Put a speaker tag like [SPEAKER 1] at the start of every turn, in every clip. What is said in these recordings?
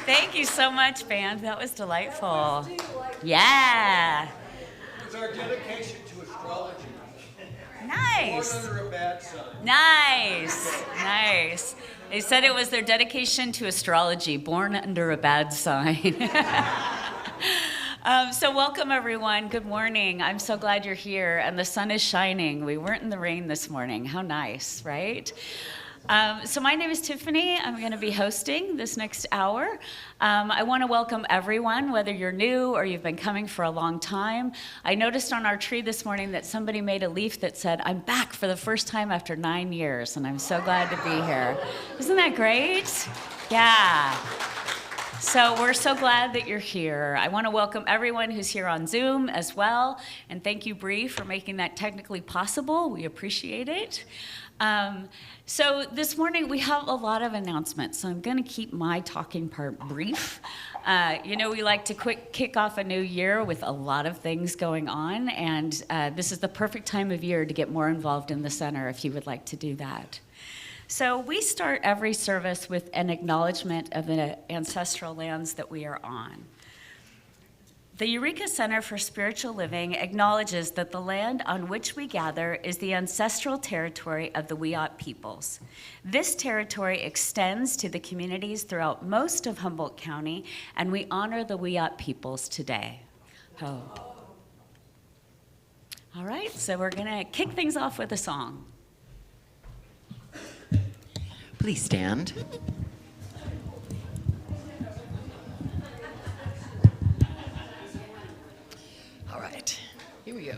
[SPEAKER 1] Thank you so much, band. That was delightful. Yeah.
[SPEAKER 2] It's our dedication to astrology.
[SPEAKER 1] Nice.
[SPEAKER 2] Born under a bad sign.
[SPEAKER 1] Nice. They said it was their dedication to astrology, born under a bad sign. So welcome, everyone. Good morning. I'm so glad you're here, and the sun is shining. We weren't in the rain this morning. How nice, right? So my name is Tiffany. I'm going to be hosting this next hour. I want to welcome everyone, whether you're new or you've been coming for a long time. I noticed on our tree this morning that somebody made a leaf that said, "I'm back for the first time after 9 years," and I'm so glad to be here. Isn't that great? Yeah. So we're so glad that you're here. I want to welcome everyone who's here on Zoom as well, and thank you, Bree, for making that technically possible. We appreciate it. So this morning we have a lot of announcements, so I'm going to keep my talking part brief. We like to kick off a new year with a lot of things going on, and this is the perfect time of year to get more involved in the center if you would like to do that. So we start every service with an acknowledgement of the ancestral lands that we are on. The Eureka Center for Spiritual Living acknowledges that the land on which we gather is the ancestral territory of the Wiyot peoples. This territory extends to the communities throughout most of Humboldt County, and we honor the Wiyot peoples today. Oh. All right, so we're going to kick things off with a song.
[SPEAKER 3] Please stand. All right, here we go.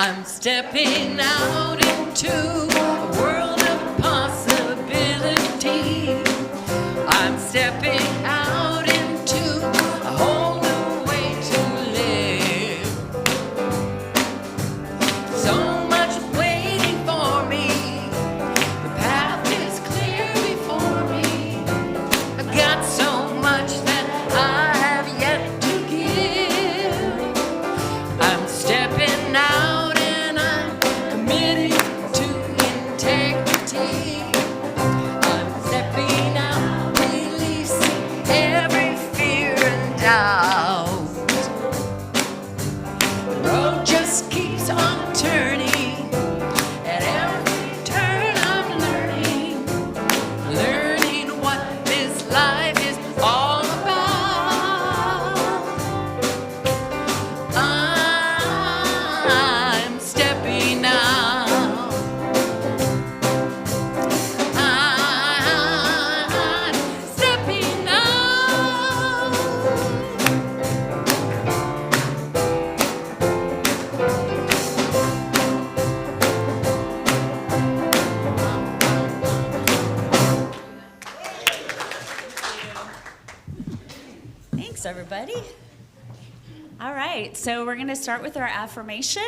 [SPEAKER 3] I'm stepping out into a world of possibility. I'm stepping out into a whole new way to live. So much waiting for me. The path is clear before me. I've got so much that I have yet to give. I'm stepping out and I'm committing to integrity. I'm stepping out, releasing every fear and doubt. The road just keeps on turning. At every turn I'm learning what this life is all about. I'm stepping out. I'm stepping out.
[SPEAKER 1] Thanks, everybody. All right, so we're going to start with our affirmation.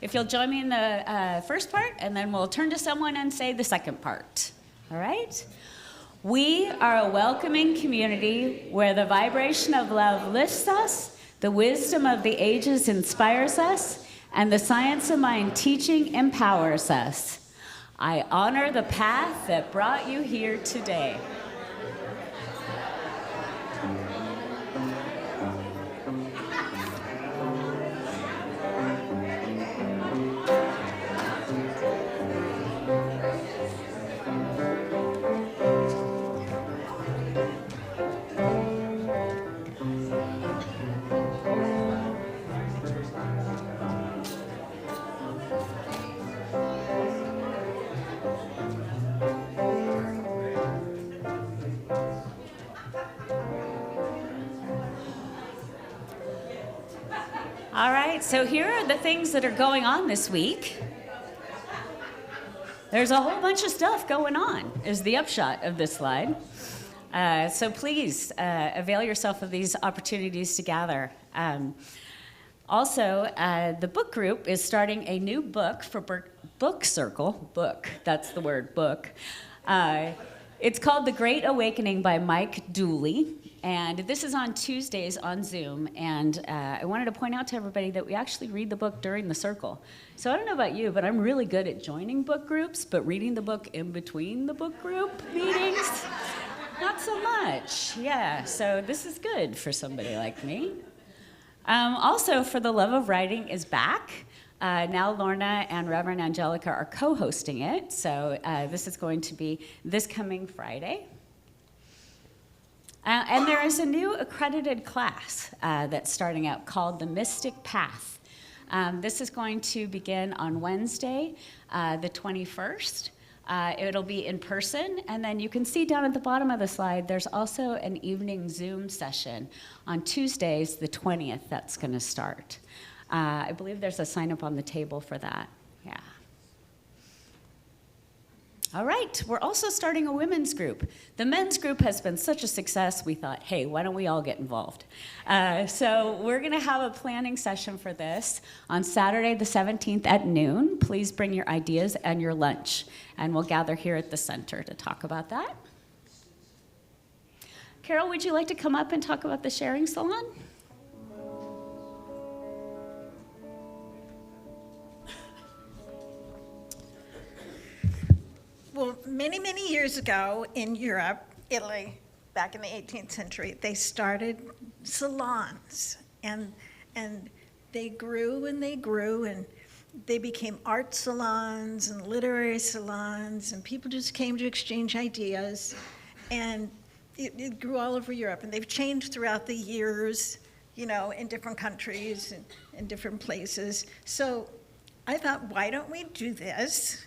[SPEAKER 1] If you'll join me in the first part, and then we'll turn to someone and say the second part. All right? We are a welcoming community where the vibration of love lifts us, the wisdom of the ages inspires us, and the science of mind teaching empowers us. I honor the path that brought you here today. All right, so here are the things that are going on this week. There's a whole bunch of stuff going on, is the upshot of this slide. So please avail yourself of these opportunities to gather. Also, the book group is starting a new book for Book Circle. Book, that's the word, book. It's called The Great Awakening by Mike Dooley. And this is on Tuesdays on Zoom. And I wanted to point out to everybody that we actually read the book during the circle. So I don't know about you, but I'm really good at joining book groups, but reading the book in between the book group meetings, not so much. Yeah, so this is good for somebody like me. Also, For the Love of Writing is back. Now Lorna and Reverend Angelica are co-hosting it. So this is going to be this coming Friday. And there is a new accredited class that's starting out called The Mystic Path. This is going to begin on Wednesday, the 21st. It'll be in person, and then you can see down at the bottom of the slide, there's also an evening Zoom session on Tuesdays, the 20th, that's going to start. I believe there's a sign-up on the table for that. Yeah. All right, we're also starting a women's group. The men's group has been such a success, we thought, hey, why don't we all get involved? So we're gonna have a planning session for this on Saturday the 17th at noon. Please bring your ideas and your lunch, and we'll gather here at the center to talk about that. Carol, would you like to come up and talk about the sharing salon?
[SPEAKER 4] Well, many, many years ago in Europe, Italy, back in the 18th century, they started salons, and they grew and they grew, and they became art salons and literary salons, and people just came to exchange ideas, and it grew all over Europe, and they've changed throughout the years, you know, in different countries and in different places. So I thought, why don't we do this?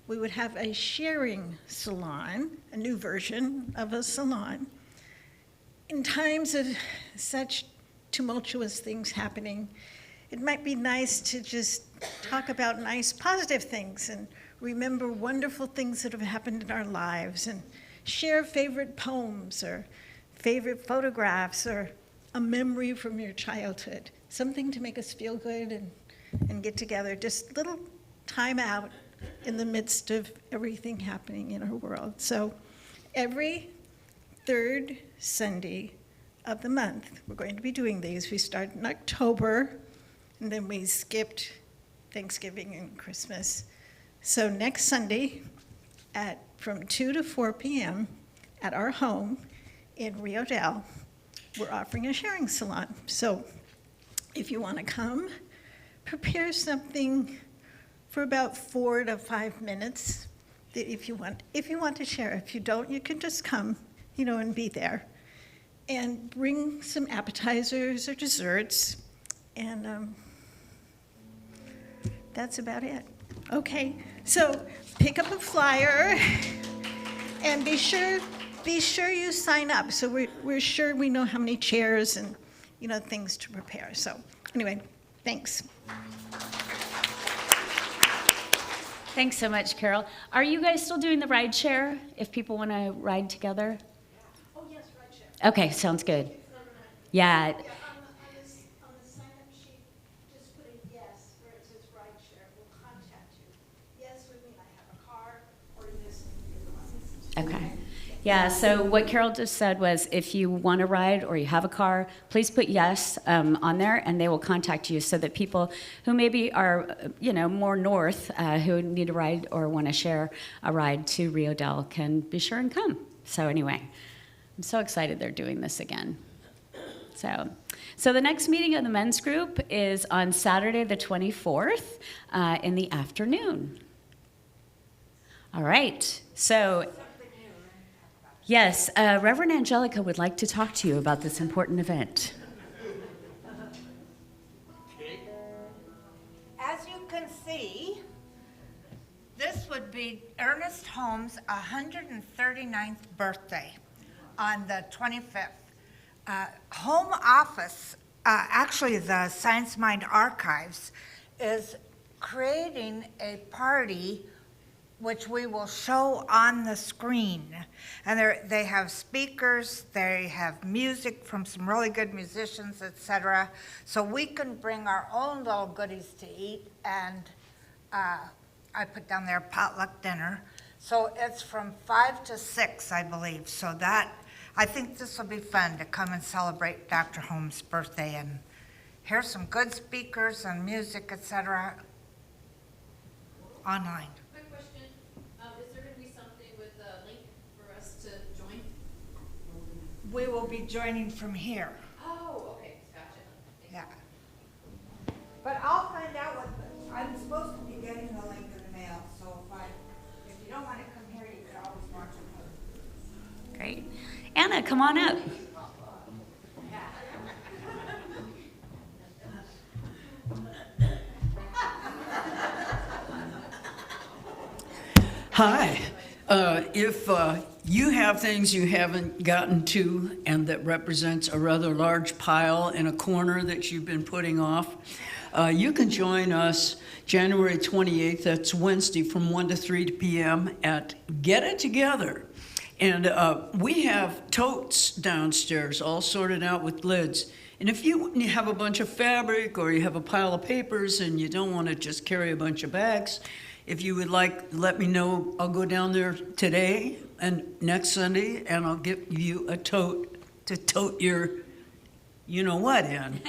[SPEAKER 4] We would have a sharing salon, a new version of a salon. In times of such tumultuous things happening, it might be nice to just talk about nice, positive things and remember wonderful things that have happened in our lives and share favorite poems or favorite photographs or a memory from your childhood, something to make us feel good and get together, just little time out in the midst of everything happening in our world. So every third Sunday of the month, we're going to be doing these. We start in October, and then we skipped Thanksgiving and Christmas. So next Sunday, from 2 to 4 p.m. at our home in Rio Dell, we're offering a sharing salon. So if you want to come, prepare something for about 4 to 5 minutes, if you want to share. If you don't, you can just come, you know, and be there. And bring some appetizers or desserts, and that's about it. Okay, so pick up a flyer, and be sure you sign up, so we're sure we know how many chairs and, you know, things to prepare. So anyway, thanks.
[SPEAKER 1] Thanks so much, Carol. Are you guys still doing the ride share if people want to ride together?
[SPEAKER 4] Oh, yes, ride share.
[SPEAKER 1] Okay, sounds good. Yeah.
[SPEAKER 4] On the sign-up sheet, just put a yes where it says ride share. We'll contact you. Yes would mean I have a car, or this would be
[SPEAKER 1] Okay. Yeah, so what Carol just said was if you want to ride or you have a car, please put yes on there, and they will contact you so that people who maybe are, you know, more north who need a ride or want to share a ride to Rio Dell can be sure and come. So anyway, I'm so excited they're doing this again. So the next meeting of the men's group is on Saturday the 24th in the afternoon. All right, so yes, Reverend Angelica would like to talk to you about this important event.
[SPEAKER 5] As you can see, this would be Ernest Holmes' 139th birthday on the 25th. Home office actually the Science Mind Archives, is creating a party which we will show on the screen. And they have speakers, they have music from some really good musicians, etc. So we can bring our own little goodies to eat, and I put down there potluck dinner. So it's from 5 to 6, I believe. So I think this will be fun to come and celebrate Dr. Holmes' birthday and hear some good speakers and music, etc. online.
[SPEAKER 6] Quick question, is there gonna be something with a link for us to join?
[SPEAKER 5] We will be joining from here.
[SPEAKER 6] Oh, okay, gotcha.
[SPEAKER 5] Yeah. But I'll find out I'm supposed to be getting the link in the mail, so if you don't want to come here, you can always watch it.
[SPEAKER 1] Great. Anna, come on up.
[SPEAKER 7] Hi. If you have things you haven't gotten to and that represents a rather large pile in a corner that you've been putting off, you can join us January 28th, that's Wednesday, from 1 to 3 p.m. at Get It Together. And we have totes downstairs all sorted out with lids. And if you have a bunch of fabric or you have a pile of papers and you don't want to just carry a bunch of bags, if you would like, let me know. I'll go down there today and next Sunday, and I'll give you a tote to tote your you-know-what in.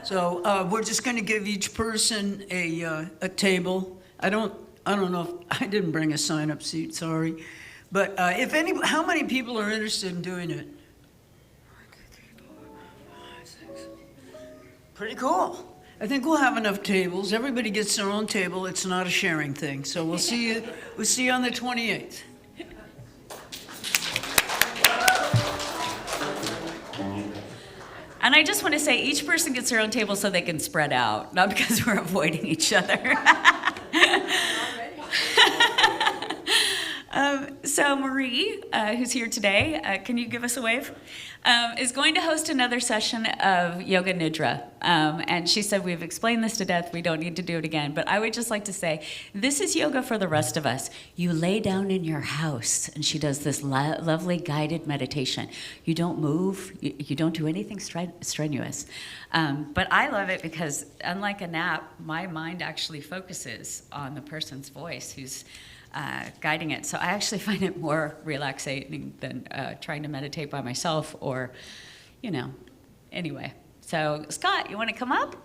[SPEAKER 7] So we're just going to give each person a table. I don't know if I didn't bring a sign-up sheet, sorry. But how many people are interested in doing it? 1, 2, 3, 4, 5, 6. Pretty cool. I think we'll have enough tables. Everybody gets their own table. It's not a sharing thing. So we'll see you. We'll see you on the 28th.
[SPEAKER 1] And I just want to say each person gets their own table so they can spread out, not because we're avoiding each other. So Marie, who's here today, can you give us a wave? Is going to host another session of Yoga Nidra. And she said, we've explained this to death, we don't need to do it again. But I would just like to say, this is yoga for the rest of us. You lay down in your house, and she does this lovely guided meditation. You don't move, you don't do anything strenuous. But I love it because, unlike a nap, my mind actually focuses on the person's voice who's guiding it. So I actually find it more relaxing than trying to meditate by myself or, anyway. So Scott, you want to come up?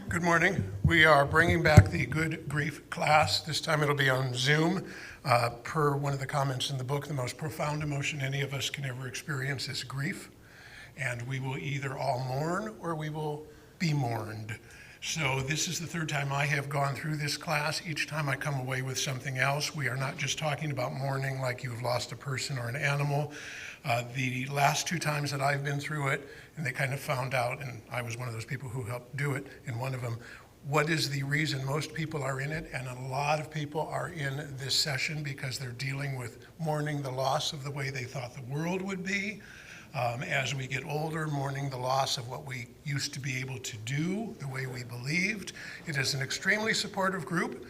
[SPEAKER 8] Good morning. We are bringing back the Good Grief class. This time it'll be on Zoom. Per one of the comments in the book, the most profound emotion any of us can ever experience is grief. And we will either all mourn or we will be mourned. So this is the third time I have gone through this class. Each time I come away with something else. We are not just talking about mourning like you have lost a person or an animal. The last 2 times that I've been through it, and they kind of found out, and I was one of those people who helped do it in one of them, what is the reason most people are in it? And a lot of people are in this session because they're dealing with mourning the loss of the way they thought the world would be. As we get older, mourning the loss of what we used to be able to do, the way we believed. It is an extremely supportive group.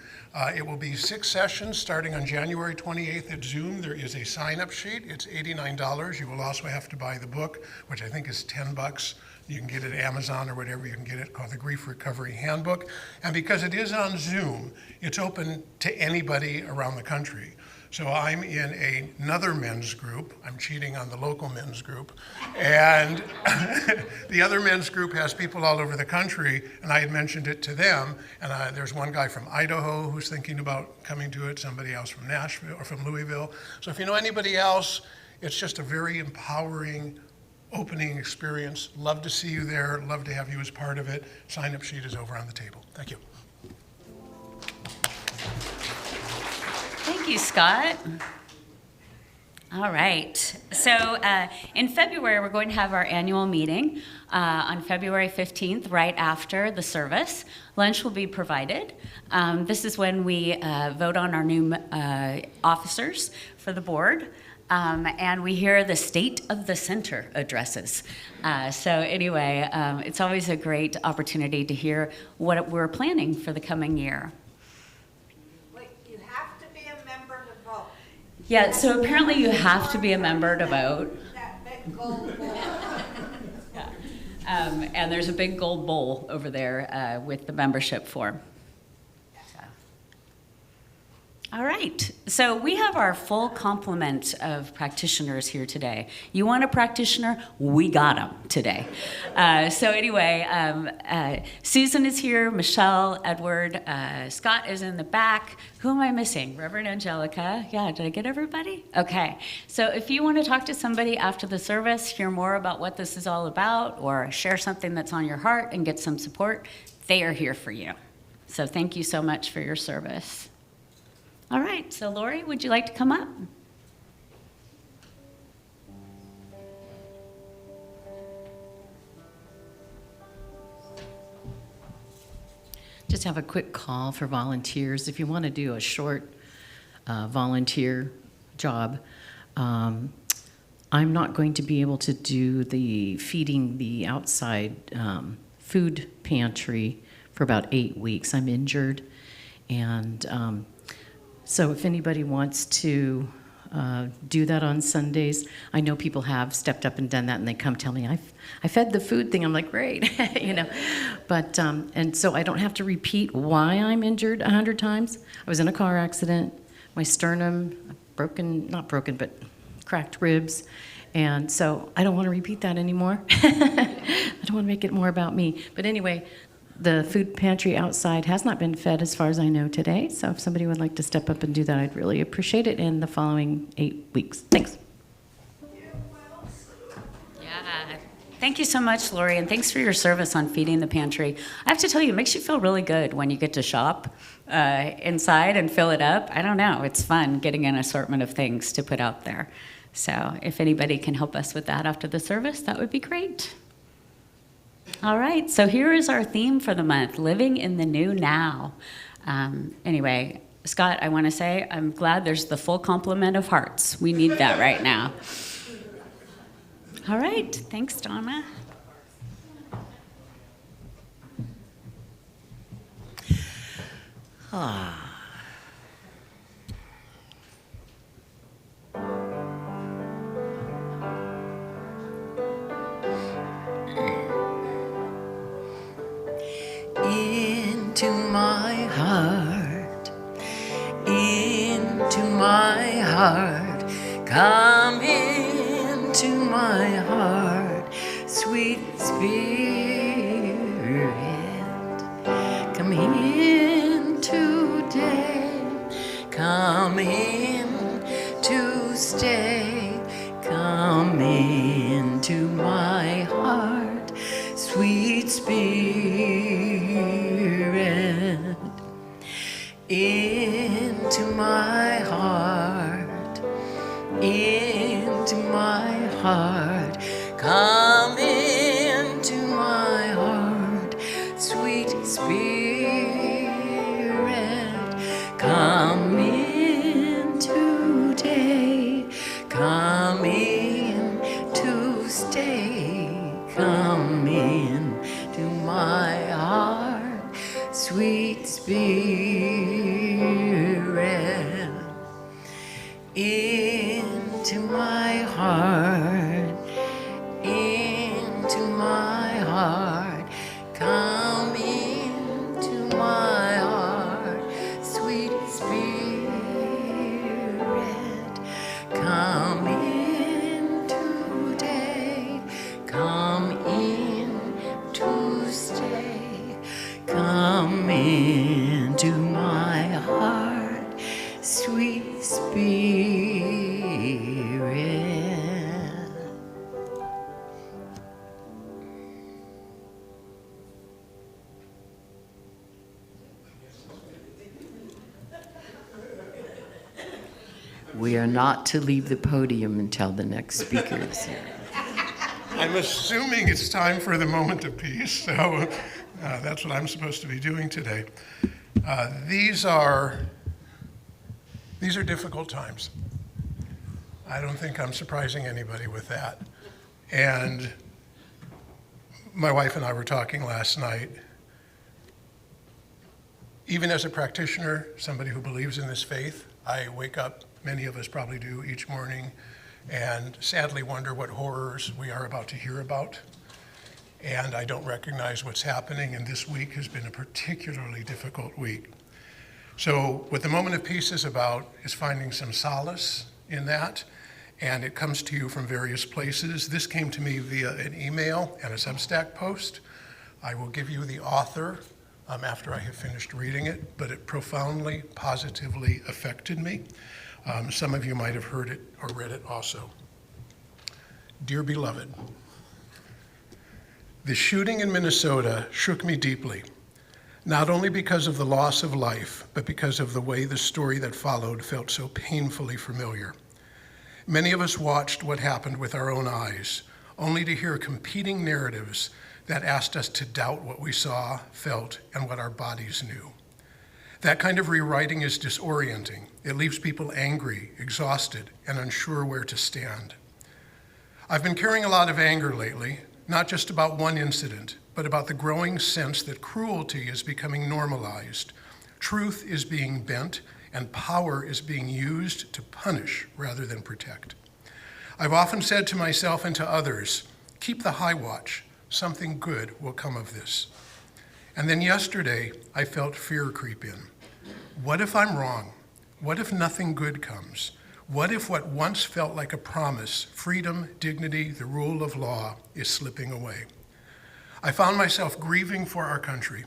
[SPEAKER 8] It will be 6 sessions starting on January 28th at Zoom. There is a sign-up sheet. It's $89. You will also have to buy the book, which I think is $10. You can get it at Amazon or whatever you can get it, called the Grief Recovery Handbook. And because it is on Zoom, it's open to anybody around the country. So I'm in another men's group. I'm cheating on the local men's group. And the other men's group has people all over the country, and I had mentioned it to them. And there's one guy from Idaho who's thinking about coming to it, somebody else from Nashville or from Louisville. So if you know anybody else, it's just a very empowering, opening experience. Love to see you there. Love to have you as part of it. Sign-up sheet is over on the table. Thank you.
[SPEAKER 1] Thank you, Scott. All right. So in February, we're going to have our annual meeting on February 15th, right after the service. Lunch will be provided. This is when we vote on our new officers for the board. And we hear the State of the Center addresses. So anyway, it's always a great opportunity to hear what we're planning for the coming year.
[SPEAKER 5] Wait, you have to be a member to vote.
[SPEAKER 1] Yeah, so apparently you have to be a member to vote.
[SPEAKER 5] That big gold ball.
[SPEAKER 1] Yeah. And there's a big gold bowl over there with the membership form. So. All right, so we have our full complement of practitioners here today. You want a practitioner? We got them today. So anyway, Susan is here, Michelle, Edward, Scott is in the back. Who am I missing? Reverend Angelica. Yeah, did I get everybody? Okay, so if you want to talk to somebody after the service, hear more about what this is all about, or share something that's on your heart and get some support, they are here for you. So thank you so much for your service. All right, so Lori, would you like to come up?
[SPEAKER 9] Just have a quick call for volunteers. If you want to do a short volunteer job, I'm not going to be able to do the feeding the outside food pantry for about 8 weeks. I'm injured, and so if anybody wants to do that on Sundays, I know people have stepped up and done that, and they come tell me, I fed the food thing. I'm like, great, you know. But, and so I don't have to repeat why I'm injured 100 times. I was in a car accident, my sternum broken, not broken, but cracked ribs. And so I don't want to repeat that anymore. I don't want to make it more about me. But anyway, the food pantry outside has not been fed as far as I know today, so if somebody would like to step up and do that, I'd really appreciate it in the following 8 weeks. Thanks.
[SPEAKER 1] Yeah, thank you so much, Lori, and thanks for your service on feeding the pantry. I have to tell you, it makes you feel really good when you get to shop inside and fill it up. I don't know, it's fun getting an assortment of things to put out there. So if anybody can help us with that after the service, that would be great. All right, so here is our theme for the month, Living in the New Now. Anyway, Scott, I want to say I'm glad there's the full complement of hearts. We need that right now. All right, thanks, Donna.
[SPEAKER 3] Into my heart, into my heart, come into my heart, sweet Spirit, come in today, come in to stay, come into my heart, sweet Spirit. Into my heart, into my heart, come into my heart, sweet Spirit, come in today, come in to stay, come in to my heart, sweet Spirit. Into my heart, into my heart, come into my heart, sweet Spirit, come in today, come in to stay, come into my heart, sweet Spirit. We are not to leave the podium until the next speaker is here.
[SPEAKER 8] I'm assuming it's time for the moment of peace, so that's what I'm supposed to be doing today. These are difficult times. I don't think I'm surprising anybody with that. And my wife and I were talking last night. Even as a practitioner, somebody who believes in this faith, I wake up, many of us probably do, each morning, and sadly wonder what horrors we are about to hear about. And I don't recognize what's happening, and this week has been a particularly difficult week. So what the moment of peace is about is finding some solace in that, and it comes to you from various places. This came to me via an email and a Substack post. I will give you the author after I have finished reading it, but it profoundly, positively affected me. Some of you might have heard it or read it also. Dear beloved, the shooting in Minnesota shook me deeply, not only because of the loss of life, but because of the way the story that followed felt so painfully familiar. Many of us watched what happened with our own eyes, only to hear competing narratives that asked us to doubt what we saw, felt, and what our bodies knew. That kind of rewriting is disorienting. It leaves people angry, exhausted, and unsure where to stand. I've been carrying a lot of anger lately, not just about one incident, but about the growing sense that cruelty is becoming normalized. Truth is being bent, and power is being used to punish rather than protect. I've often said to myself and to others, keep the high watch. Something good will come of this. And then yesterday, I felt fear creep in. What if I'm wrong? What if nothing good comes? What if what once felt like a promise, freedom, dignity, the rule of law, is slipping away? I found myself grieving for our country.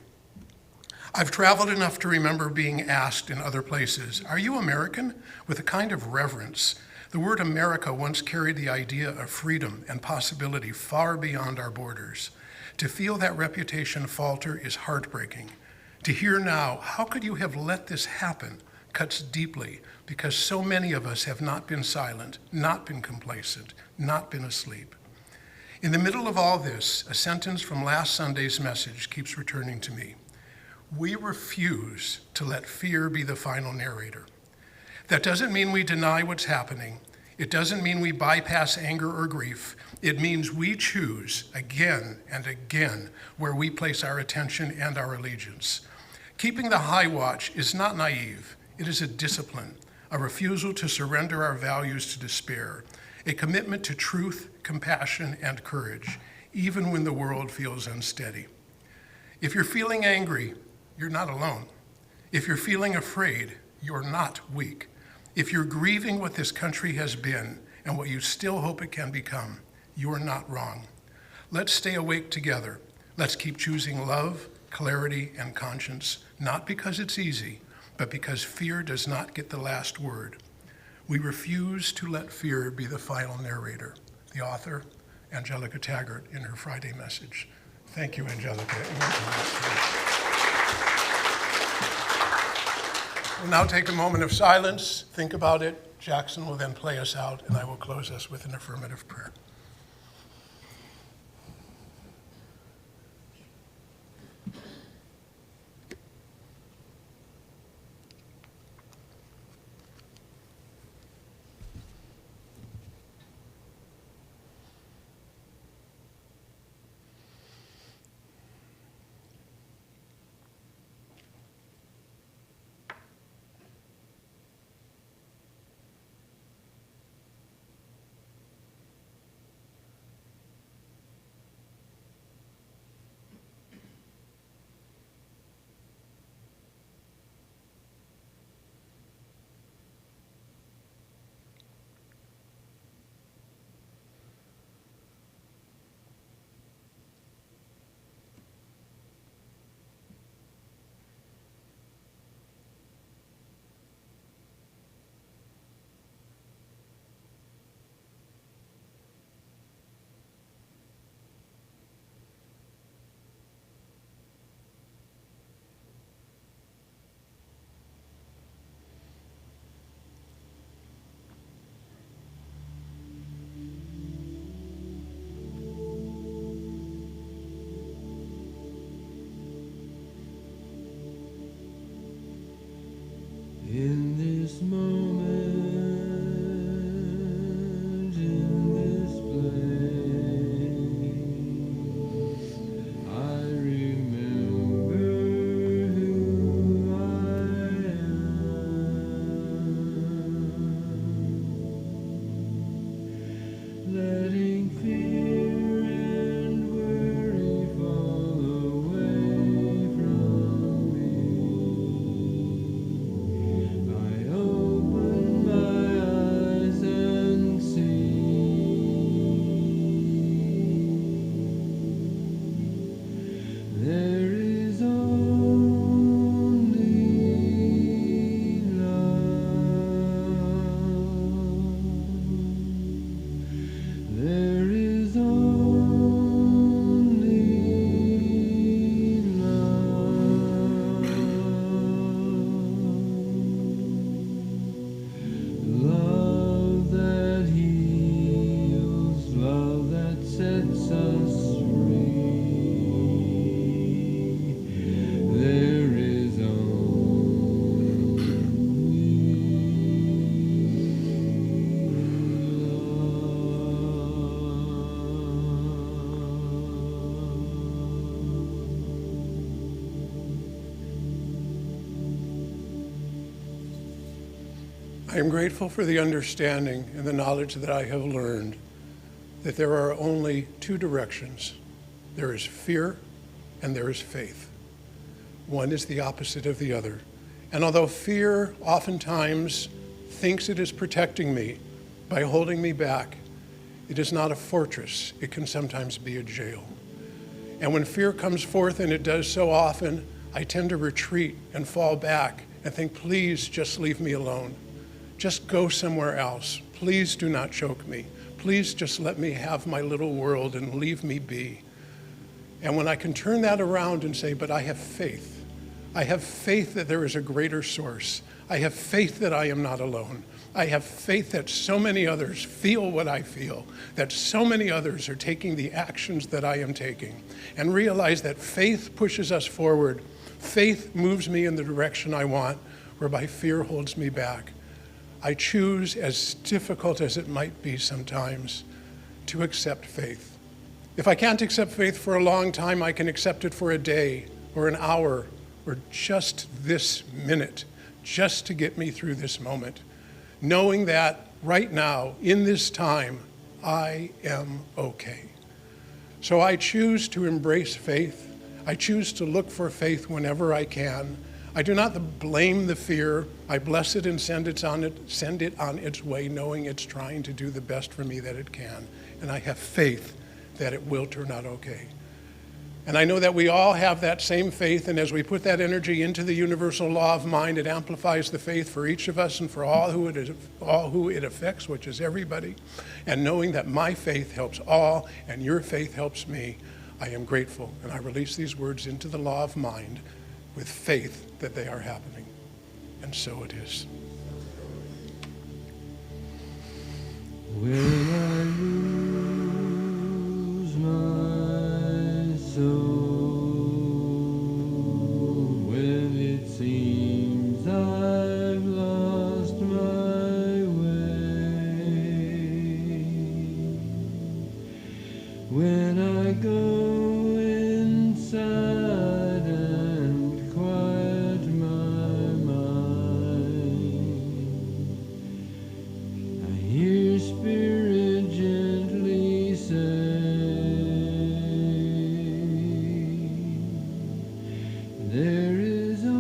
[SPEAKER 8] I've traveled enough to remember being asked in other places, are you American? With a kind of reverence. The word America once carried the idea of freedom and possibility far beyond our borders. To feel that reputation falter is heartbreaking. To hear now, how could you have let this happen, cuts deeply, because so many of us have not been silent, not been complacent, not been asleep. In the middle of all this, a sentence from last Sunday's message keeps returning to me. We refuse to let fear be the final narrator. That doesn't mean we deny what's happening. It doesn't mean we bypass anger or grief. It means we choose again and again where we place our attention and our allegiance. Keeping the high watch is not naive. It is a discipline, a refusal to surrender our values to despair, a commitment to truth, compassion, and courage, even when the world feels unsteady. If you're feeling angry, you're not alone. If you're feeling afraid, you're not weak. If you're grieving what this country has been and what you still hope it can become, you're not wrong. Let's stay awake together. Let's keep choosing love, clarity, and conscience, not because it's easy, but because fear does not get the last word. We refuse to let fear be the final narrator. The author, Angelica Taggart, in her Friday message. Thank you, Angelica. We'll now take a moment of silence, think about it. Jackson will then play us out, and I will close us with an affirmative prayer. I am grateful for the understanding and the knowledge that I have learned that there are only two directions. There is fear and there is faith. One is the opposite of the other. And although fear oftentimes thinks it is protecting me by holding me back, it is not a fortress. It can sometimes be a jail. And when fear comes forth, and it does so often, I tend to retreat and fall back and think, please just leave me alone. Just go somewhere else. Please do not choke me. Please just let me have my little world and leave me be. And when I can turn that around and say, but I have faith. I have faith that there is a greater source. I have faith that I am not alone. I have faith that so many others feel what I feel, that so many others are taking the actions that I am taking, and realize that faith pushes us forward. Faith moves me in the direction I want, whereby fear holds me back. I choose, as difficult as it might be sometimes, to accept faith. If I can't accept faith for a long time, I can accept it for a day or an hour or just this minute, just to get me through this moment, knowing that right now, in this time, I am okay. So I choose to embrace faith. I choose to look for faith whenever I can. I do not blame the fear. I bless it and send it on its way, knowing it's trying to do the best for me that it can. And I have faith that it will turn out okay. And I know that we all have that same faith, and as we put that energy into the universal law of mind, it amplifies the faith for each of us and for all who it affects, which is everybody. And knowing that my faith helps all and your faith helps me, I am grateful. And I release these words into the law of mind with faith that they are happening. And so it is.
[SPEAKER 10] When I lose my soul, when it seems I've lost my way, when I go inside and quiet my mind, I hear Spirit gently say, there is only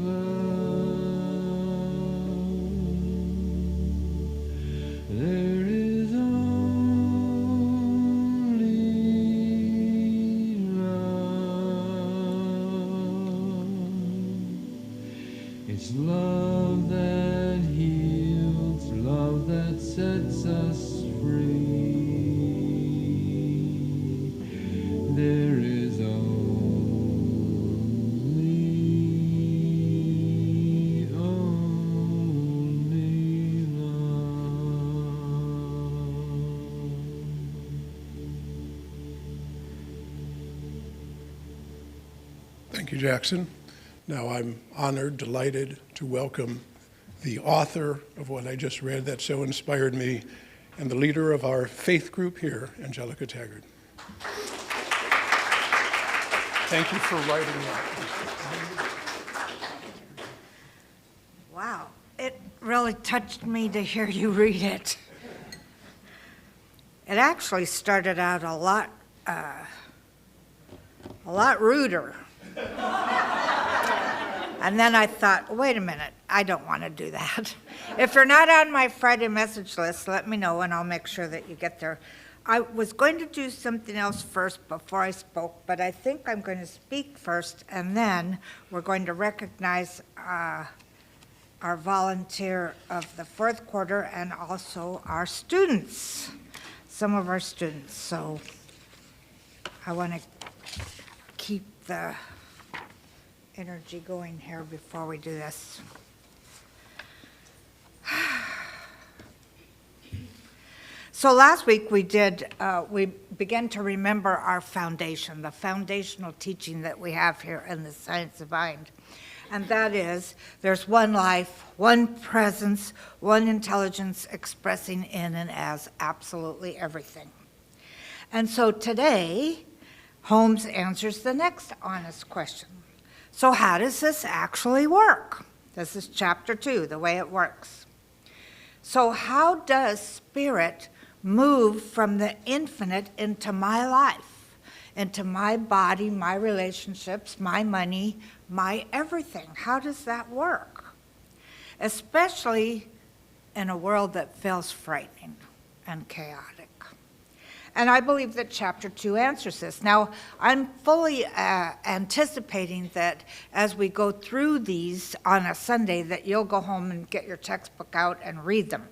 [SPEAKER 10] love. There is only love. It's love that heals, love that sets us free. There is only love.
[SPEAKER 8] Thank you, Jackson. Now I'm honored, delighted to welcome the author of what I just read that so inspired me and the leader of our faith group here, Angelica Taggart. Thank you for writing that.
[SPEAKER 5] Wow. It really touched me to hear you read it. It actually started out a lot ruder. And then I thought, wait a minute, I don't want to do that. If you're not on my Friday message list, let me know and I'll make sure that you get there. I was going to do something else first before I spoke, but I think I'm going to speak first, and then we're going to recognize our volunteer of the fourth quarter and also our students, some of our students. So I want to keep the energy going here before we do this. So last week we began to remember our foundation, the foundational teaching that we have here in the Science of Mind. And that is, there's one life, one presence, one intelligence expressing in and as absolutely everything. And so today, Holmes answers the next honest question. So how does this actually work? This is chapter 2, the way it works. So how does spirit move from the infinite into my life, into my body, my relationships, my money, my everything? How does that work? Especially in a world that feels frightening and chaotic. And I believe that chapter 2 answers this. Now, I'm fully anticipating that as we go through these on a Sunday, that you'll go home and get your textbook out and read them.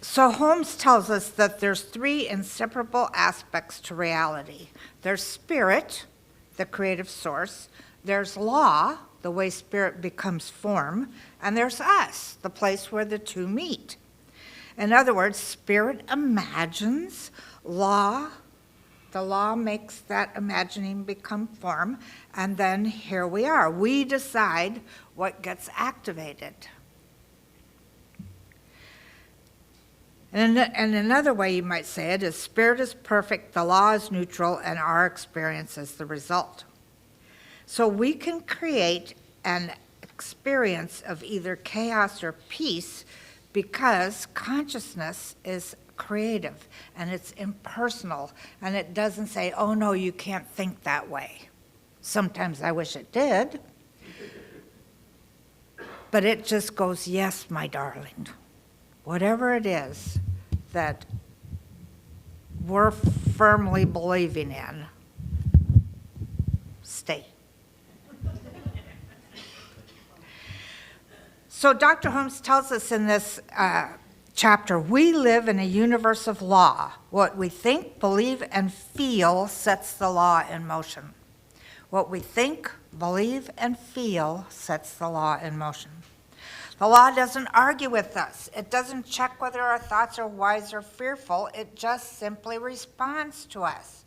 [SPEAKER 5] So Holmes tells us that there's 3 inseparable aspects to reality. There's spirit, the creative source. There's law, the way spirit becomes form. And there's us, the place where the two meet. In other words, spirit imagines, the law makes that imagining become form, and then here we are. We decide what gets activated. And another way you might say it is spirit is perfect, the law is neutral, and our experience is the result. So we can create an experience of either chaos or peace because consciousness is creative and it's impersonal and it doesn't say, oh no, you can't think that way. Sometimes I wish it did. But it just goes, yes, my darling. Whatever it is that we're firmly believing in, stay. So Dr. Holmes tells us in this chapter, we live in a universe of law. What we think, believe, and feel sets the law in motion. What we think, believe, and feel sets the law in motion. The law doesn't argue with us. It doesn't check whether our thoughts are wise or fearful. It just simply responds to us.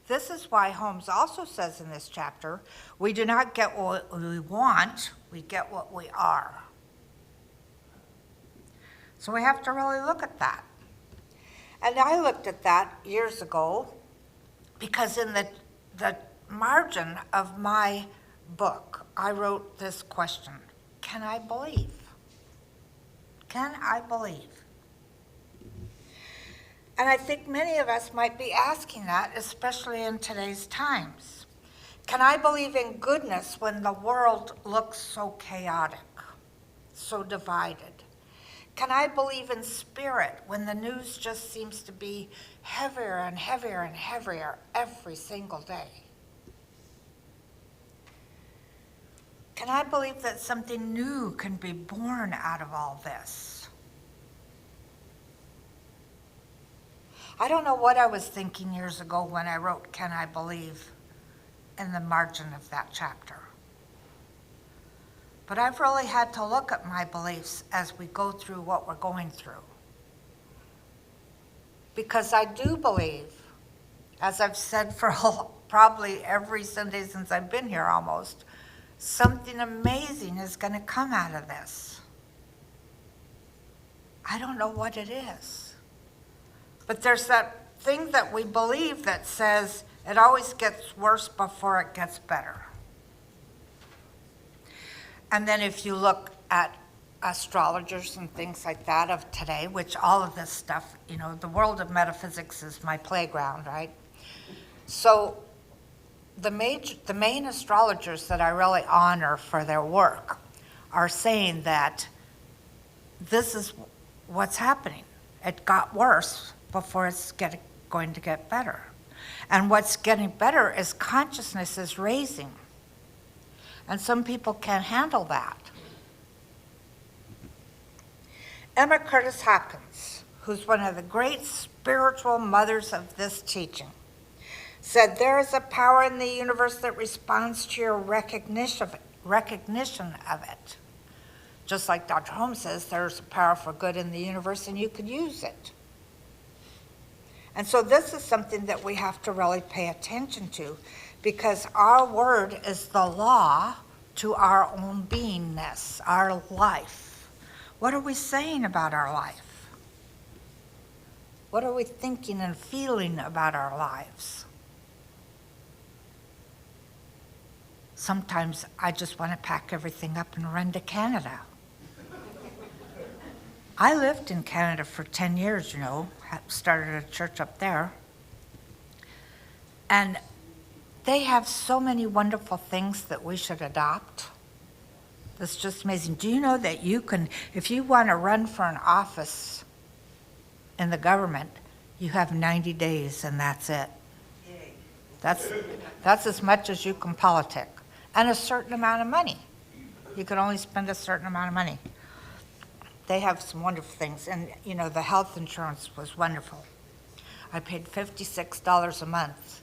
[SPEAKER 5] This is why Holmes also says in this chapter, we do not get what we want, we get what we are. So we have to really look at that. And I looked at that years ago because in the margin of my book, I wrote this question: can I believe? Can I believe? And I think many of us might be asking that, especially in today's times. Can I believe in goodness when the world looks so chaotic, so divided? Can I believe in spirit when the news just seems to be heavier and heavier and heavier every single day? Can I believe that something new can be born out of all this? I don't know what I was thinking years ago when I wrote Can I Believe in the margin of that chapter. But I've really had to look at my beliefs as we go through what we're going through. Because I do believe, as I've said for probably every Sunday since I've been here almost, something amazing is going to come out of this. I don't know what it is. But there's that thing that we believe that says it always gets worse before it gets better. And then if you look at astrologers and things like that of today, which all of this stuff, you know, the world of metaphysics is my playground, right? So the main astrologers that I really honor for their work are saying that this is what's happening. It got worse before it's going to get better. And what's getting better is consciousness is raising. And some people can't handle that. Emma Curtis Hopkins, who's one of the great spiritual mothers of this teaching, said there is a power in the universe that responds to your recognition of it. Just like Dr. Holmes says, there's a power for good in the universe and you could use it. And so this is something that we have to really pay attention to, because our word is the law to our own beingness, our life. What are we saying about our life? What are we thinking and feeling about our lives? Sometimes I just want to pack everything up and run to Canada. I lived in Canada for 10 years, you know, started a church up there. And they have so many wonderful things that we should adopt. That's just amazing. Do you know that you can, if you want to run for an office in the government, you have 90 days and that's it. That's as much as you can politic. And a certain amount of money. You can only spend a certain amount of money. They have some wonderful things. And, you know, the health insurance was wonderful. I paid $56 a month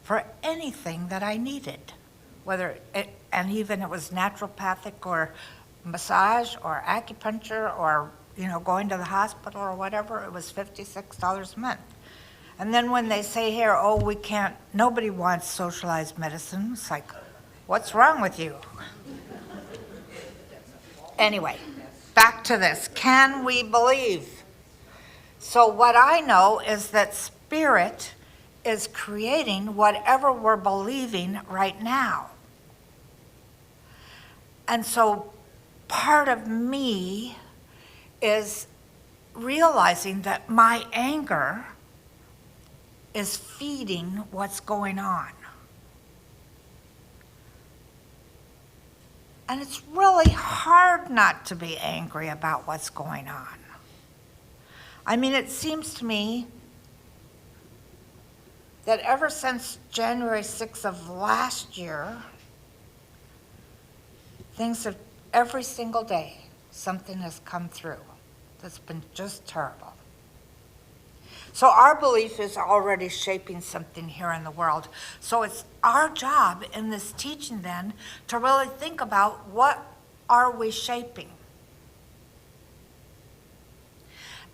[SPEAKER 5] for anything that I needed, and even it was naturopathic or massage or acupuncture or, you know, going to the hospital or whatever, it was $56 a month. And then when they say here, oh, we can't, nobody wants socialized medicine, it's like, what's wrong with you? Anyway, back to this. Can we believe? So what I know is that spirit is creating whatever we're believing right now. And so part of me is realizing that my anger is feeding what's going on. And it's really hard not to be angry about what's going on. I mean, it seems to me that ever since January 6th of last year, things have, every single day, something has come through that's been just terrible. So our belief is already shaping something here in the world. So it's our job in this teaching then to really think about what are we shaping.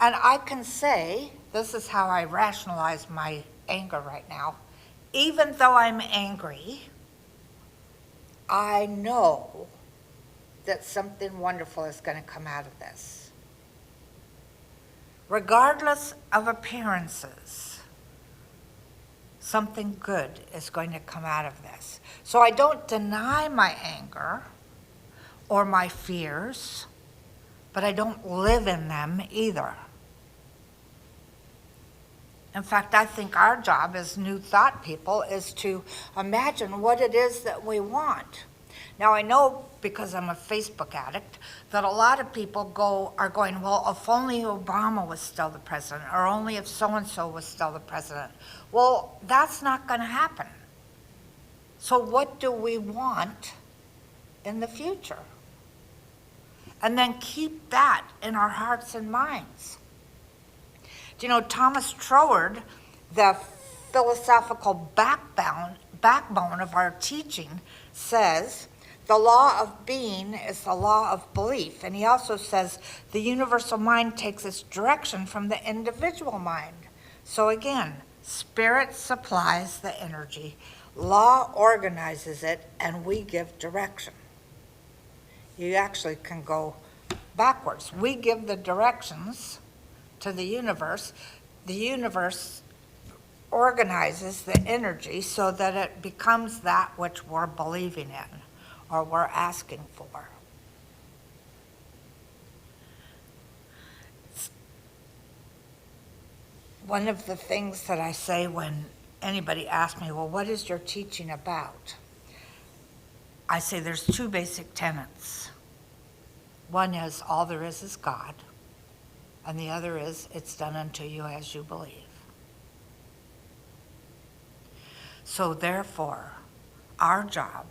[SPEAKER 5] And I can say, this is how I rationalize my anger right now. Even though I'm angry, I know that something wonderful is going to come out of this. Regardless of appearances, something good is going to come out of this. So I don't deny my anger or my fears, but I don't live in them either. In fact, I think our job as New Thought people is to imagine what it is that we want. Now, I know, because I'm a Facebook addict, that a lot of people are going, well, if only Obama was still the president, or only if so-and-so was still the president. Well, that's not going to happen. So what do we want in the future? And then keep that in our hearts and minds. Do you know, Thomas Troward, the philosophical backbone of our teaching, says, the law of being is the law of belief. And he also says the universal mind takes its direction from the individual mind. So again, spirit supplies the energy, law organizes it, and we give direction. You actually can go backwards. We give the directions to the universe organizes the energy so that it becomes that which we're believing in or we're asking for. one of the things that I say when anybody asks me, well, what is your teaching about? I say there's two basic tenets. One is all there is God, and the other is it's done unto you as you believe. So therefore, our job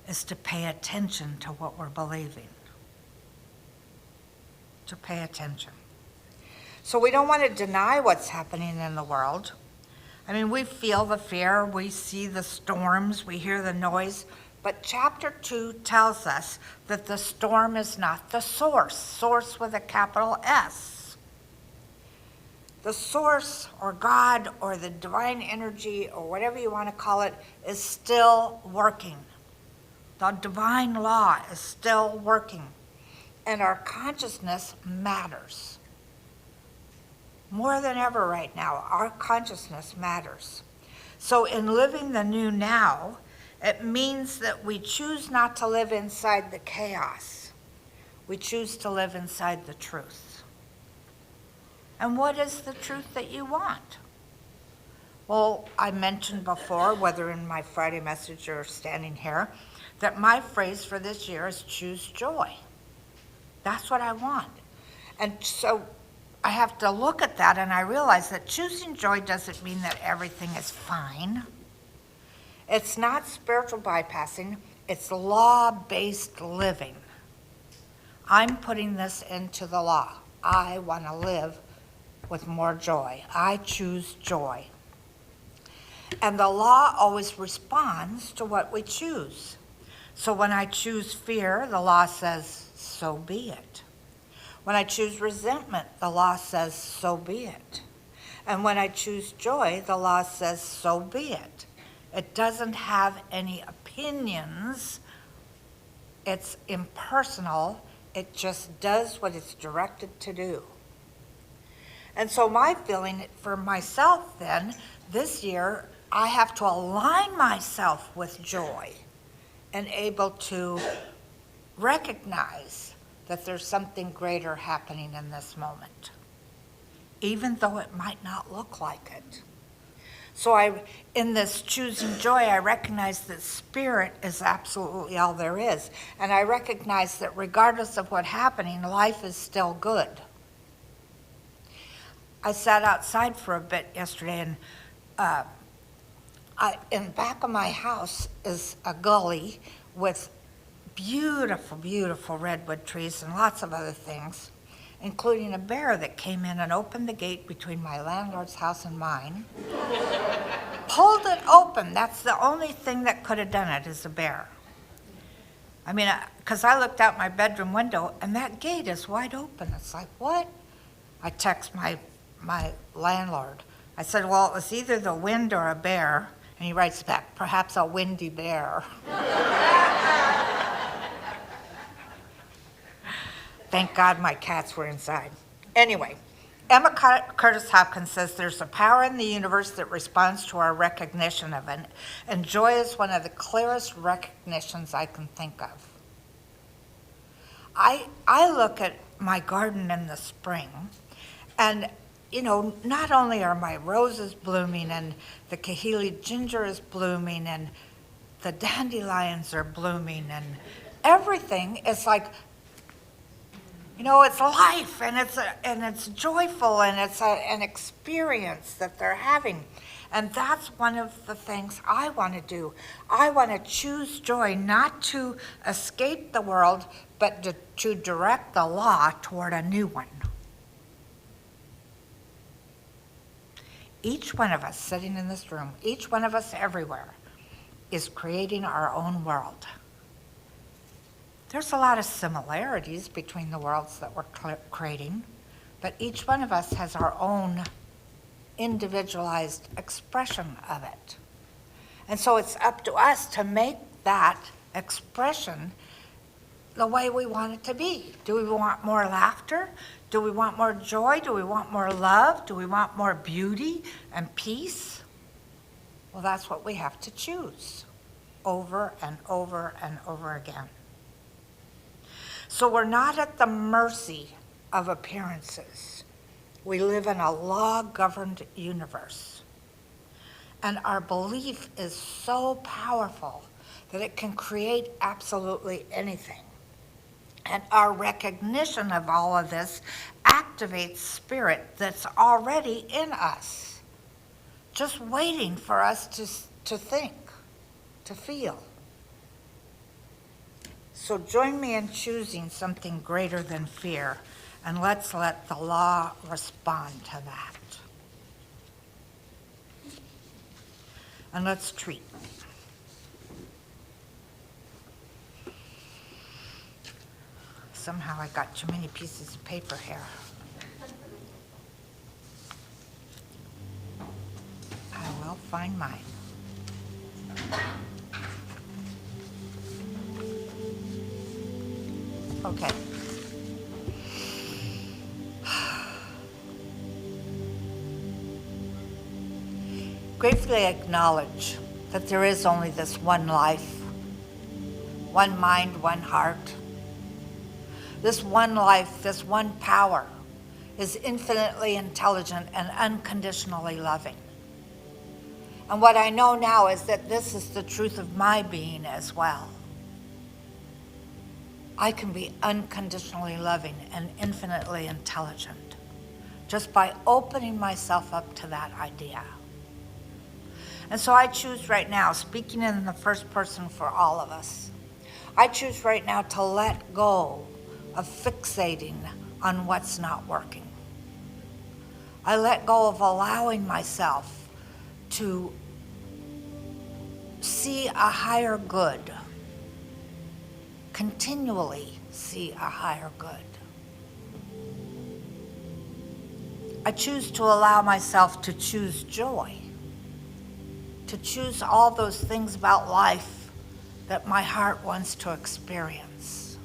[SPEAKER 5] is to pay attention to what we're believing. To pay attention. So we don't want to deny what's happening in the world. I mean, we feel the fear, we see the storms, we hear the noise, but chapter 2 tells us that the storm is not the source with a capital S. The source, or God, or the divine energy, or whatever you want to call it, is still working. The divine law is still working, and our consciousness matters. More than ever right now, our consciousness matters. So in living the new now, it means that we choose not to live inside the chaos. We choose to live inside the truth. And what is the truth that you want? Well, I mentioned before, whether in my Friday message or standing here, that my phrase for this year is choose joy. That's what I want. And so I have to look at that, and I realize that choosing joy doesn't mean that everything is fine. It's not spiritual bypassing, it's law-based living. I'm putting this into the law. I want to live with more joy. I choose joy. And the law always responds to what we choose. So when I choose fear, the law says, so be it. When I choose resentment, the law says, so be it. And when I choose joy, the law says, so be it. It doesn't have any opinions. It's impersonal. It just does what it's directed to do. And so my feeling for myself then, this year, I have to align myself with joy and able to recognize that there's something greater happening in this moment, even though it might not look like it. So in this choosing joy, I recognize that spirit is absolutely all there is. And I recognize that regardless of what's happening, life is still good. I sat outside for a bit yesterday, and in back of my house is a gully with beautiful, beautiful redwood trees and lots of other things, including a bear that came in and opened the gate between my landlord's house and mine, pulled it open. That's the only thing that could have done it, is a bear. I mean, because I looked out my bedroom window, and that gate is wide open. It's like, what? I text my landlord. I said, well, it was either the wind or a bear. And he writes back, perhaps a windy bear. Thank God my cats were inside. Anyway, Emma Curtis Hopkins says there's a power in the universe that responds to our recognition of it, and joy is one of the clearest recognitions I can think of. I look at my garden in the spring, and not only are my roses blooming and the Kahili ginger is blooming and the dandelions are blooming and everything is like, it's life and it's joyful and it's an experience that they're having. And that's one of the things I want to do. I want to choose joy, not to escape the world, but to direct the law toward a new one. Each one of us sitting in this room, each one of us everywhere, is creating our own world. There's a lot of similarities between the worlds that we're creating, but each one of us has our own individualized expression of it. And so it's up to us to make that expression the way we want it to be. Do we want more laughter? Do we want more joy? Do we want more love? Do we want more beauty and peace? Well, that's what we have to choose over and over and over again. So we're not at the mercy of appearances. We live in a law-governed universe. And our belief is so powerful that it can create absolutely anything. And our recognition of all of this activates spirit that's already in us, just waiting for us to think, to feel. So join me in choosing something greater than fear, and let's let the law respond to that. And let's treat. Somehow I got too many pieces of paper here. I will find mine. Okay. Gratefully acknowledge that there is only this one life, one mind, one heart. This one life, this one power, is infinitely intelligent and unconditionally loving. And what I know now is that this is the truth of my being as well. I can be unconditionally loving and infinitely intelligent just by opening myself up to that idea. And so I choose right now, speaking in the first person for all of us, I choose right now to let go of fixating on what's not working. I let go of allowing myself to see a higher good, continually see a higher good. I choose to allow myself to choose joy, to choose all those things about life that my heart wants to experience.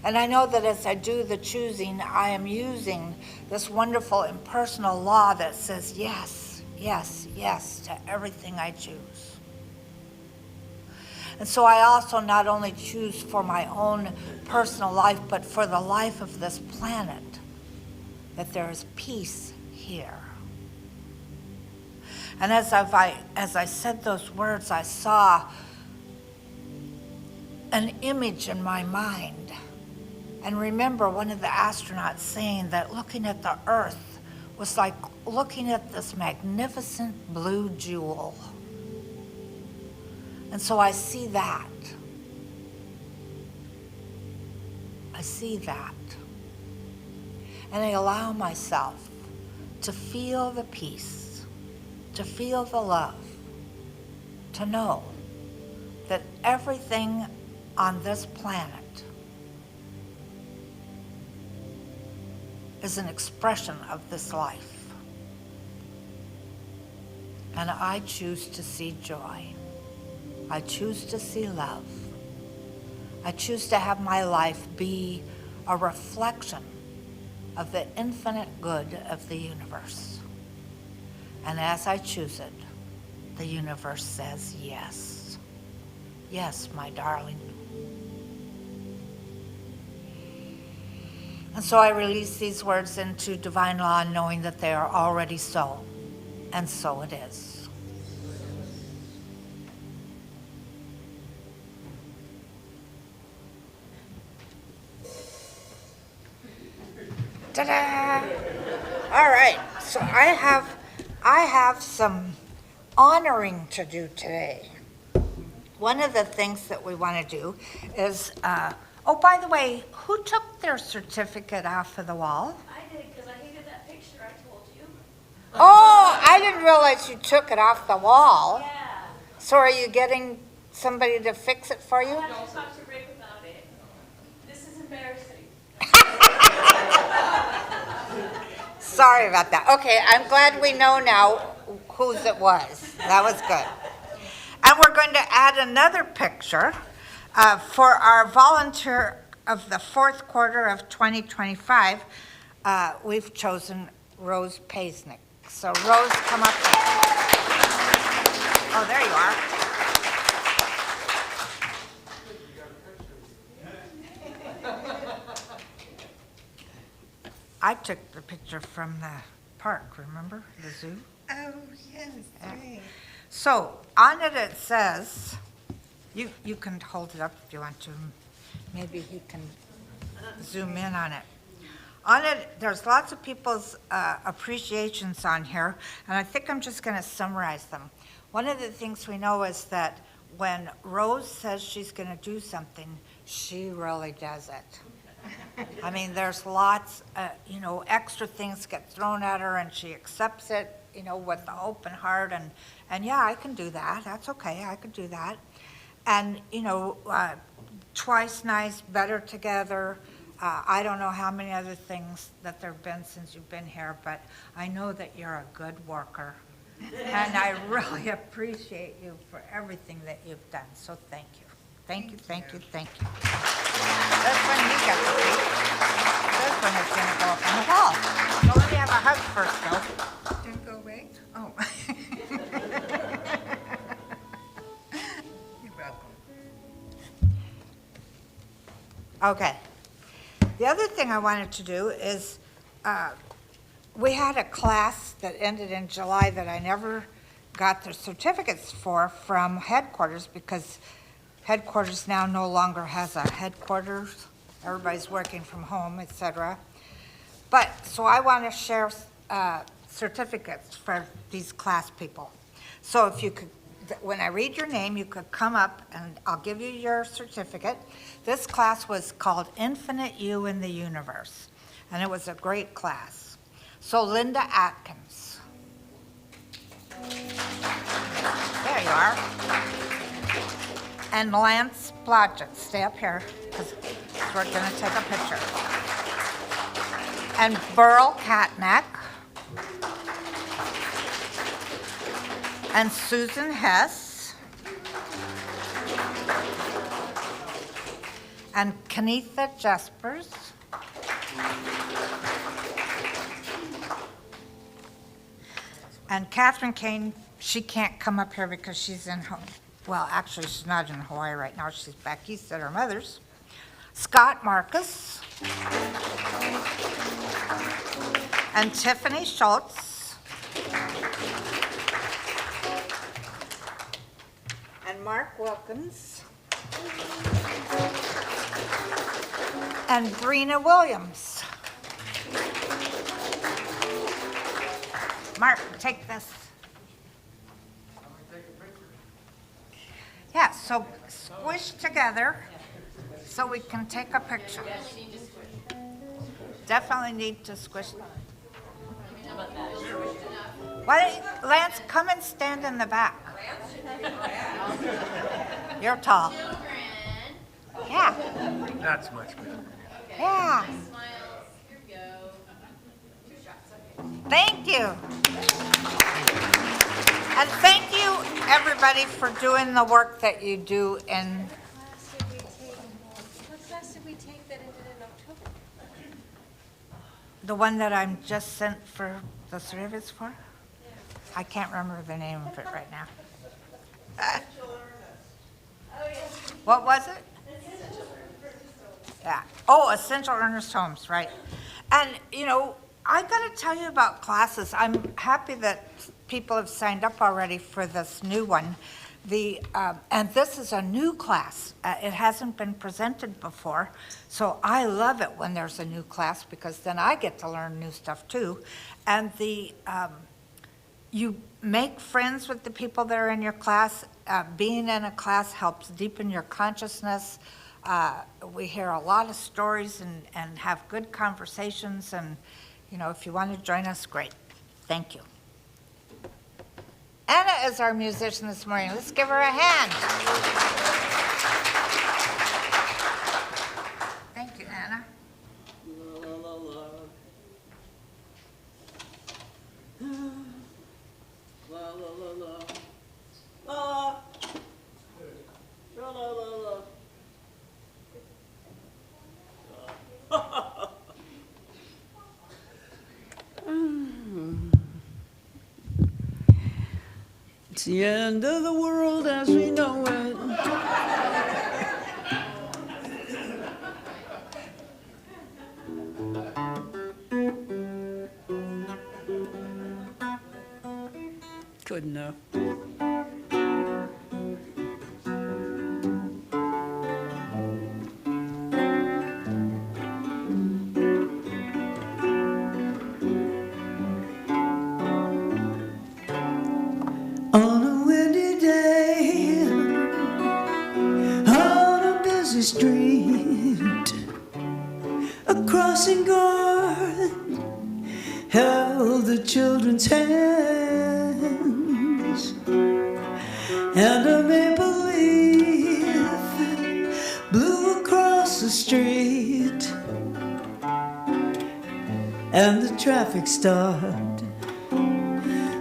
[SPEAKER 5] And I know that as I do the choosing, I am using this wonderful impersonal law that says yes, yes, yes to everything I choose. And so I also not only choose for my own personal life, but for the life of this planet, that there is peace here. And as I said those words, I saw an image in my mind. And remember one of the astronauts saying that looking at the Earth was like looking at this magnificent blue jewel. And so I see that. I see that. And I allow myself to feel the peace, to feel the love, to know that everything on this planet is an expression of this life. And I choose to see joy. I choose to see love. I choose to have my life be a reflection of the infinite good of the universe. And as I choose it, the universe says yes. Yes, my darling. And so I release these words into divine law, knowing that they are already so, and so it is. Ta-da! All right, so I have some honoring to do today. One of the things that we want to do is, oh, by the way, who took their certificate off of the wall?
[SPEAKER 6] I did, because I hated that picture, I told you.
[SPEAKER 5] Oh, I didn't realize you took it off the wall.
[SPEAKER 6] Yeah.
[SPEAKER 5] So are you getting somebody to fix it for you?
[SPEAKER 6] I have to talk to Rick about it. This is embarrassing.
[SPEAKER 5] Sorry about that. Okay, I'm glad we know now whose it was. That was good. And we're going to add another picture for our volunteer of the fourth quarter of 2025. We've chosen Rose Paisnick. So Rose, come up here. Oh, there you are. I took the picture from the park, remember, the zoo?
[SPEAKER 4] Oh, yes, right.
[SPEAKER 5] So on it says, you can hold it up if you want to. Maybe he can zoom in on it. On it, there's lots of people's appreciations on here, and I think I'm just going to summarize them. One of the things we know is that when Rose says she's going to do something, she really does it. I mean, there's lots, extra things get thrown at her, and she accepts it, with the open heart, and yeah, I can do that. That's okay, I could do that. And, twice nice, better together. I don't know how many other things that there have been since you've been here, but I know that you're a good worker. And I really appreciate you for everything that you've done, so thank you. Thank you, thank you, thank you. This one you got to keep. This one is going to go up on the wall. So let me have a hug first, though.
[SPEAKER 4] Didn't go away? Oh. You're welcome.
[SPEAKER 5] Okay. The other thing I wanted to do is, we had a class that ended in July that I never got the certificates for from headquarters because headquarters now no longer has a headquarters. Everybody's working from home, etc. But, so I want to share certificates for these class people. So if you could, when I read your name, you could come up and I'll give you your certificate. This class was called Infinite You in the Universe, and it was a great class. So Linda Atkins. There you are. And Lance Blodgett, stay up here, because we're going to take a picture. And Burl Katnack. And Susan Hess. And Kenitha Jespers. And Catherine Kane, she can't come up here because she's in, well, actually, she's not in Hawaii right now. She's back east at her mother's. Scott Marcus. And Tiffany Schultz. And Mark Wilkins. And Brina Williams. Mark, take this. Yeah, so squish together so we can take a picture. Definitely need to squish. Why don't you, Lance, come and stand in the back. You're tall. Yeah.
[SPEAKER 2] That's much better.
[SPEAKER 5] Yeah. Thank you. And thank you, everybody, for doing the work that you do in.
[SPEAKER 6] What class did we take that ended in October?
[SPEAKER 5] The one that I'm just sent for the certificates for? I can't remember the name of it right now. What was it? Yeah. Oh, Essential Earnest Homes, right. And, I got to tell you about classes. I'm happy that people have signed up already for this new one. And this is a new class. It hasn't been presented before. So I love it when there's a new class because then I get to learn new stuff too. And you make friends with the people that are in your class. Being in a class helps deepen your consciousness. We hear a lot of stories and have good conversations. And, if you want to join us, great. Thank you. Anna is our musician this morning. Let's give her a hand. Thank you, Anna.
[SPEAKER 7] La, la, la, la. La, la, la, la. La, la, la, la, la. It's the end of the world as we know it. Good enough.
[SPEAKER 11] On a windy day, on a busy street, a crossing guard held the children's hands, and a maple leaf blew across the street, and the traffic stopped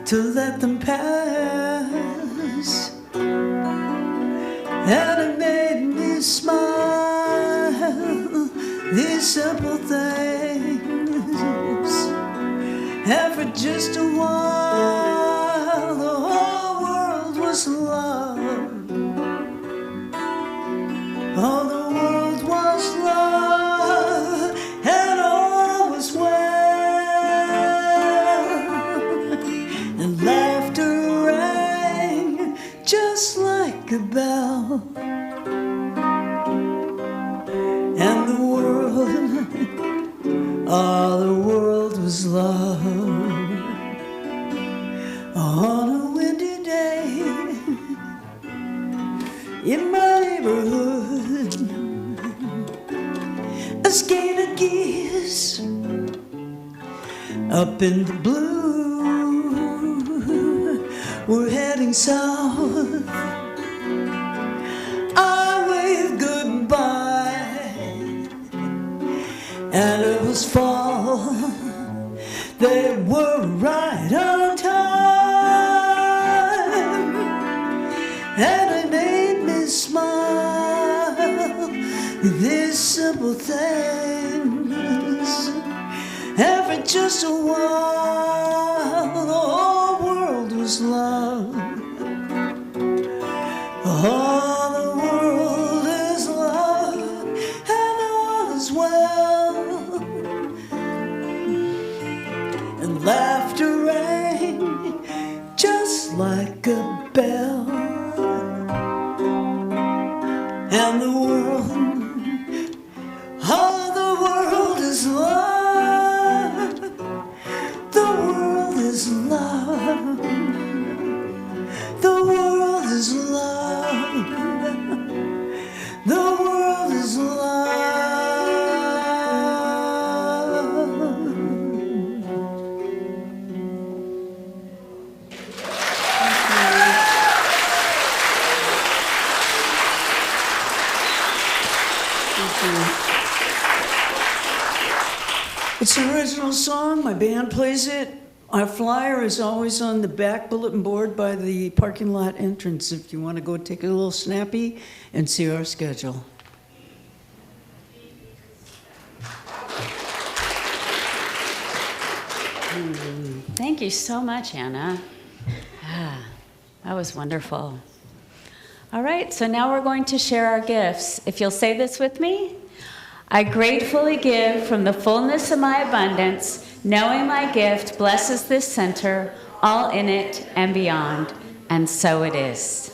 [SPEAKER 11] to let them pass, and it made me smile. These simple things, and for just a while the whole world was love. Oh, the world was love, and all was well, and laughter rang just like a bell, and the world, oh, the world was love. On a windy day in my neighborhood, a skein of geese up in the blue were heading south. I waved goodbye, and it was fall. They were right on time, and it made me smile. These simple things, and for just a while the whole world was love. Oh, the world is love, and all is well, and laughter rang just like a bell, and the world, oh, the world is love. The world is love. The world is love. The world is love. It's an original song. My band plays it. Our flyer is always on the back bulletin board by the parking lot entrance if you want to go take a little snappy and see our schedule.
[SPEAKER 1] Thank you so much, Anna. That was wonderful. All right, so now we're going to share our gifts. If you'll say this with me. I gratefully give from the fullness of my abundance, knowing my gift blesses this center, all in it and beyond, and so it is.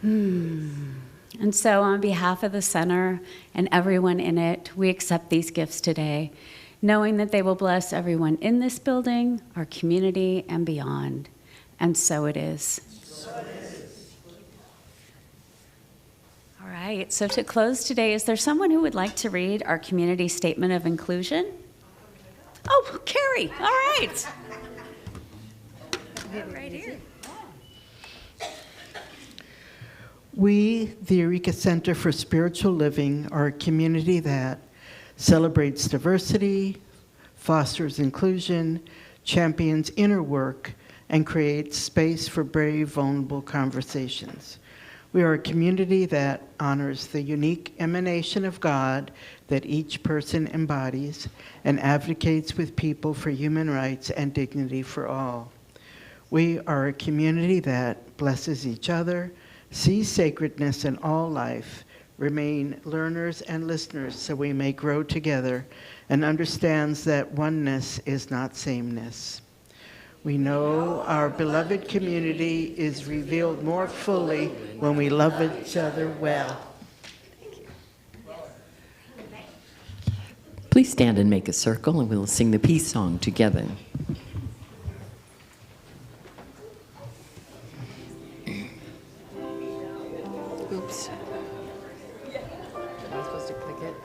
[SPEAKER 1] And so, on behalf of the center and everyone in it, we accept these gifts today, knowing that they will bless everyone in this building, our community, and beyond. And so it is. All right, so to close today, is there someone who would like to read our community statement of inclusion? Oh, Carrie, all right. Right here.
[SPEAKER 12] We, the Eureka Center for Spiritual Living, are a community that celebrates diversity, fosters inclusion, champions inner work, and creates space for brave, vulnerable conversations. We are a community that honors the unique emanation of God that each person embodies and advocates with people for human rights and dignity for all. We are a community that blesses each other, sees sacredness in all life, remain learners and listeners so we may grow together, and understands that oneness is not sameness. We know our beloved community is revealed more fully when we love each other well.
[SPEAKER 3] Please stand and make a circle, and we'll sing the peace song together. Oops. Am I supposed to click it?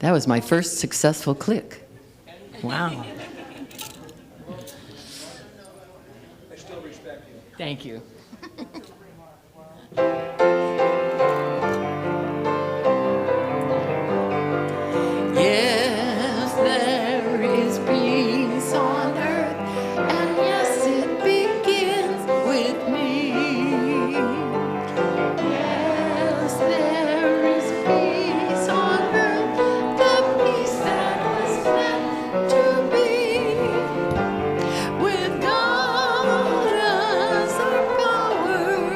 [SPEAKER 3] That was my first successful click. Wow.
[SPEAKER 2] I still respect you.
[SPEAKER 3] Thank you. Yes, there is peace on earth, and yes, it begins with me. Yes, there is peace on earth, the peace that was meant to be. With God as our power,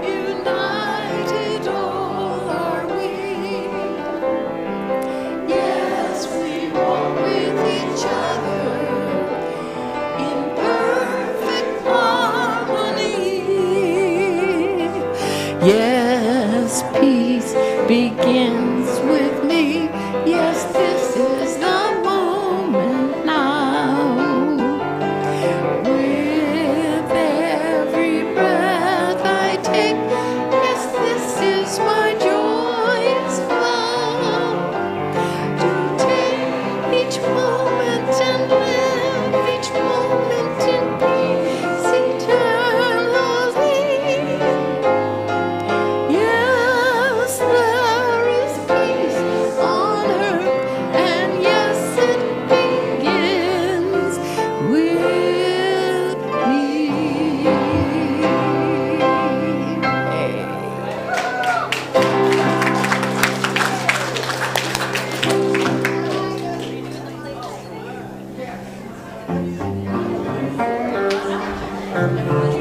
[SPEAKER 3] united all are we. Yes, we walk with each other in perfect harmony. Yes, peace begins with me. Yes, this is the moment now. With every breath I take, yes, this is my joyous vow. To take each moment and live each moment in peace eternally. Yes, there is peace on earth, and yes, it begins with me. Hey.